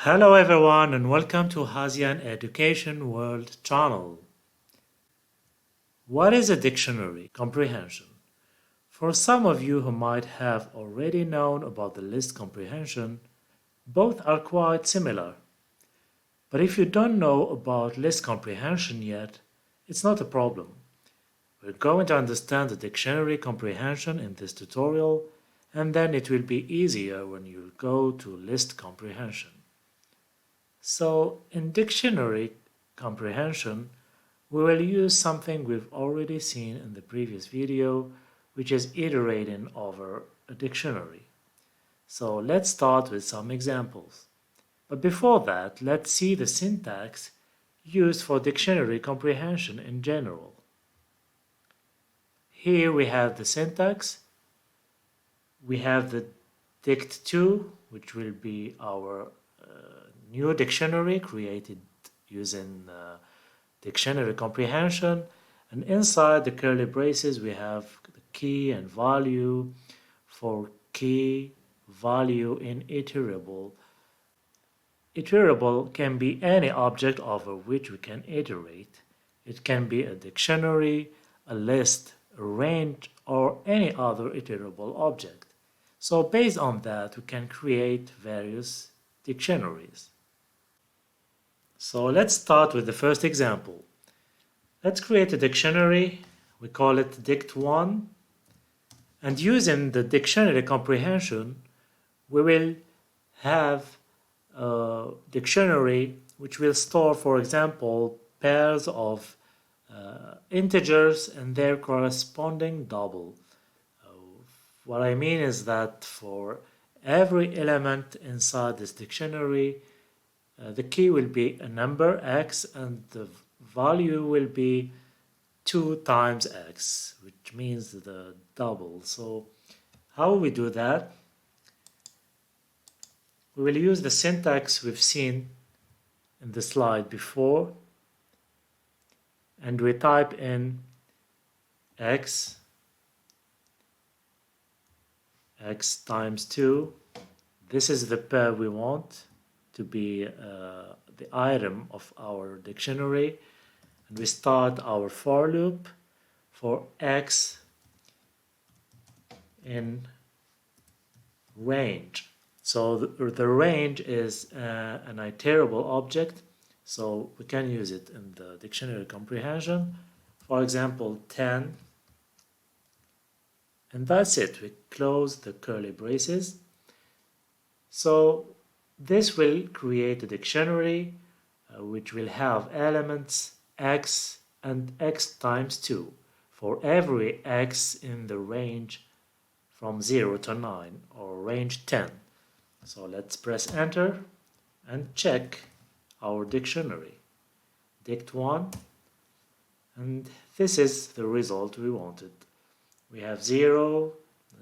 Hello everyone and welcome to Hazian Education World channel. What is a dictionary comprehension? For some of you who might have already known about the list comprehension, both are quite similar. But if you don't know about list comprehension yet, it's not a problem. We're going to understand the dictionary comprehension in this tutorial, and then it will be easier when you go to list comprehension. So in dictionary comprehension, we will use something we've already seen in the previous video, which is iterating over a dictionary. So let's start with some examples. But before that, let's see the syntax used for dictionary comprehension in general. Here we have the syntax. We have the dict2, which will be our new dictionary created using dictionary comprehension, and inside the curly braces we have the key and value for key value in iterable. Iterable can be any object over which we can iterate. It can be a dictionary, a list, a range, or any other iterable object. So based on that we can create various dictionaries. So let's start with the first example. Let's create a dictionary. We call it dict1. And using the dictionary comprehension, we will have a dictionary which will store, for example, pairs of integers and their corresponding double. What I mean is that for every element inside this dictionary, the key will be a number x and the value will be 2 times x, which means the double. So how will we do that? We will use the syntax we've seen in the slide before, and we type in x times 2. This is the pair we want to be the item of our dictionary, and we start our for loop for x in range. So the range is an iterable object, so we can use it in the dictionary comprehension. For example, 10, and that's it. We close the curly braces. So this will create a dictionary which will have elements x and x times 2 for every x in the range from 0 to 9 or range 10. So let's press enter and check our dictionary. Dict1, and this is the result we wanted. We have 0,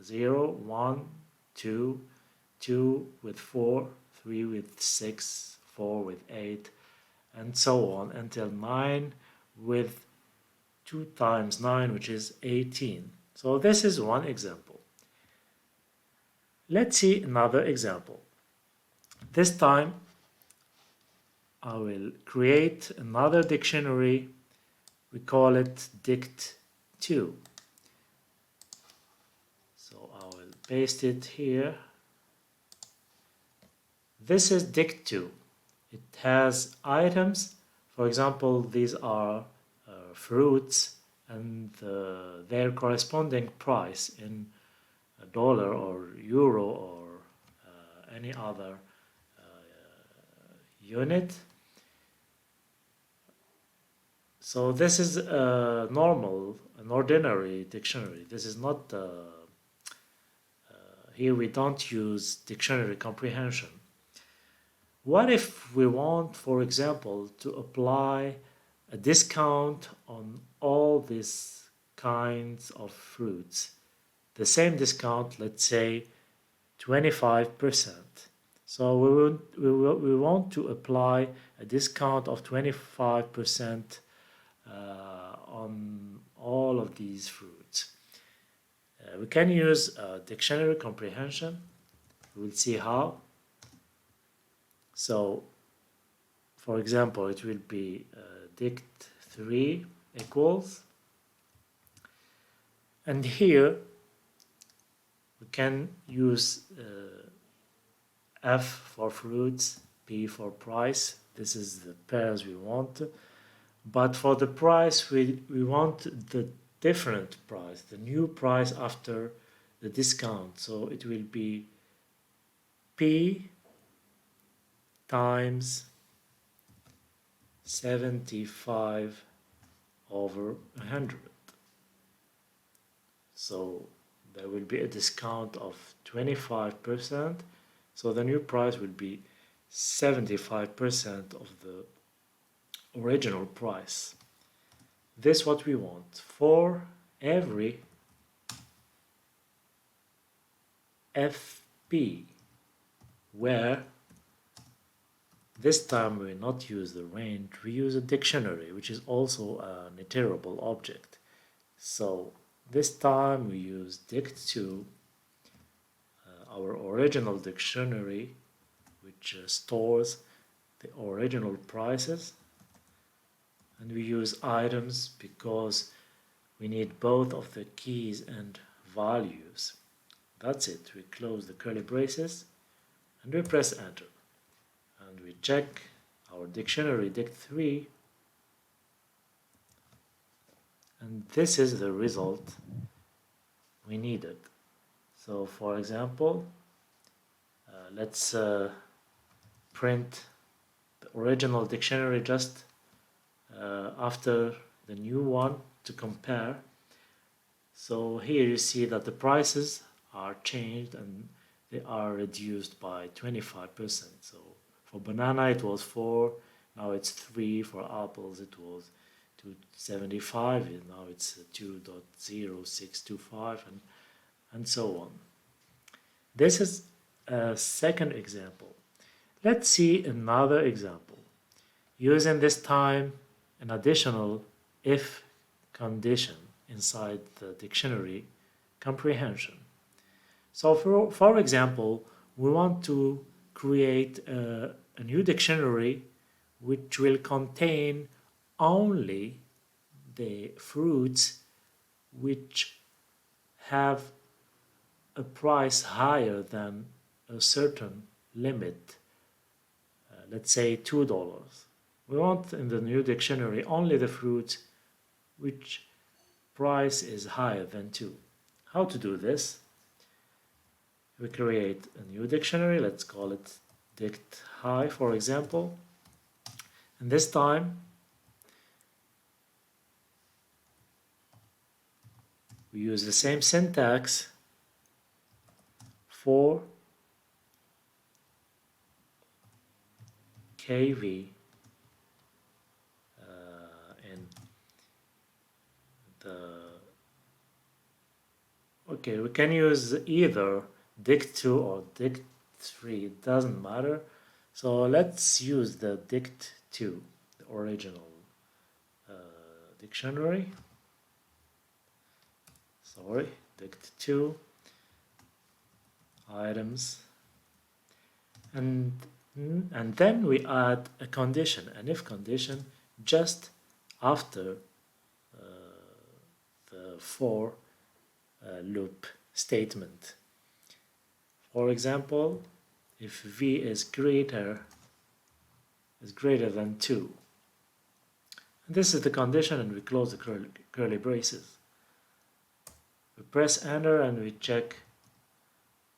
0, 1, 2, 2 with 4, 3 with 6, 4 with 8, and so on until 9 with 2 times 9, which is 18. So this is one example. Let's see another example. This time I will create another dictionary. We call it dict2. So I will paste it here. This is dict2. It has items. For example, these are fruits and their corresponding price in a dollar or euro or any other unit. So this is an ordinary dictionary. This is not here we don't use dictionary comprehension. What if we want, for example, to apply a discount on all these kinds of fruits? The same discount, let's say 25%. So we want to apply a discount of 25% on all of these fruits. We can use dictionary comprehension. We'll see how. So for example, it will be dict3 equals, and here we can use F for fruits, P for price. This is the pairs we want. But for the price, we want the different price, the new price after the discount. So it will be P times 75 over 100. So there will be a discount of 25%. So the new price will be 75% of the original price. This is what we want for every FP, where this time we not use the range, we use a dictionary, which is also an iterable object. So this time we use dict2, our original dictionary, which stores the original prices, and we use items because we need both of the keys and values. That's it. We close the curly braces and we press enter, and we check our dictionary dict3, and this is the result we needed. So for example, let's print the original dictionary just after the new one to compare. So here you see that the prices are changed and they are reduced by 25%. So for banana it was 4, now it's 3. For apples it was 2.75, and now it's 2.0625, and so on. This is a second example. Let's see another example using this time an additional if condition inside the dictionary comprehension. So for example, we want to create a new dictionary which will contain only the fruits which have a price higher than a certain limit, let's say $2. We want in the new dictionary only the fruits which price is higher than 2. How to do this? We create a new dictionary, let's call it dict high for example, and this time we use the same syntax for KV in the, okay, we can use either dict2 or dict3, it doesn't matter. So let's use the dict2, the original dictionary. Sorry, dict2 items, and then we add a condition, an if condition, just after the for loop statement. For example, if v is greater than 2, and this is the condition, and we close the curly braces. We press enter and we check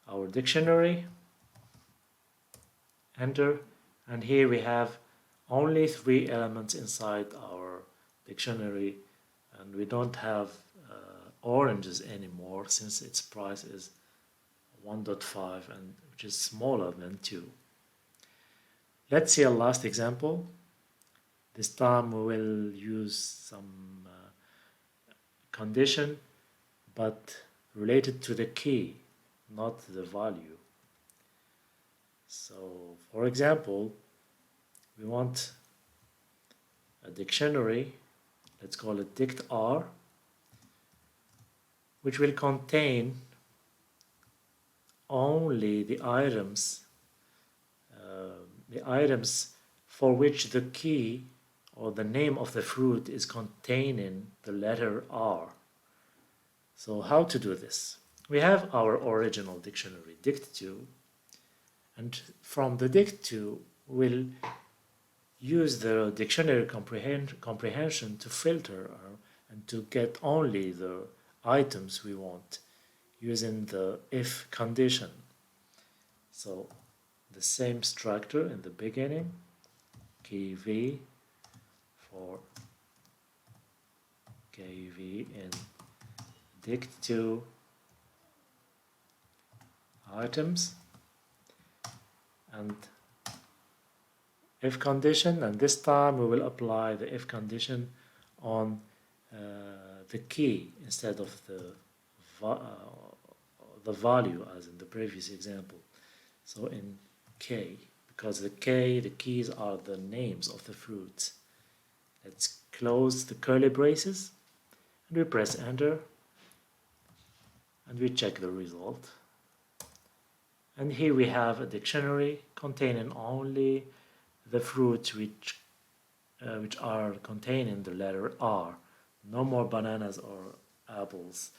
our dictionary, enter, and here we have only 3 elements inside our dictionary, and we don't have oranges anymore since its price is 1.5, and which is smaller than 2. Let's see a last example. This time we will use some condition, but related to the key, not the value. So for example, we want a dictionary, let's call it dict_r, which will contain only the items, the items for which the key or the name of the fruit is containing the letter R. So how to do this? We have our original dictionary, dict2, and from the dict2 we'll use the dictionary comprehension to filter and to get only the items we want using the if condition. So the same structure in the beginning, key v for kv in dict2 items, and if condition, and this time we will apply the if condition on the key instead of the value as in the previous example. So in k, because the keys are the names of the fruits. Let's close the curly braces and we press enter and we check the result. And here we have a dictionary containing only the fruits which are containing the letter R. No more bananas or apples.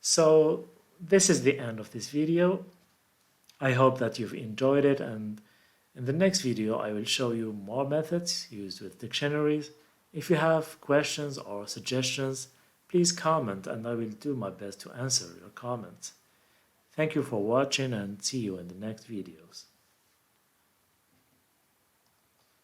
So this is the end of this video. I hope that you've enjoyed it, and in the next video I will show you more methods used with dictionaries. If you have questions or suggestions, please comment and I will do my best to answer your comments. Thank you for watching and see you in the next videos.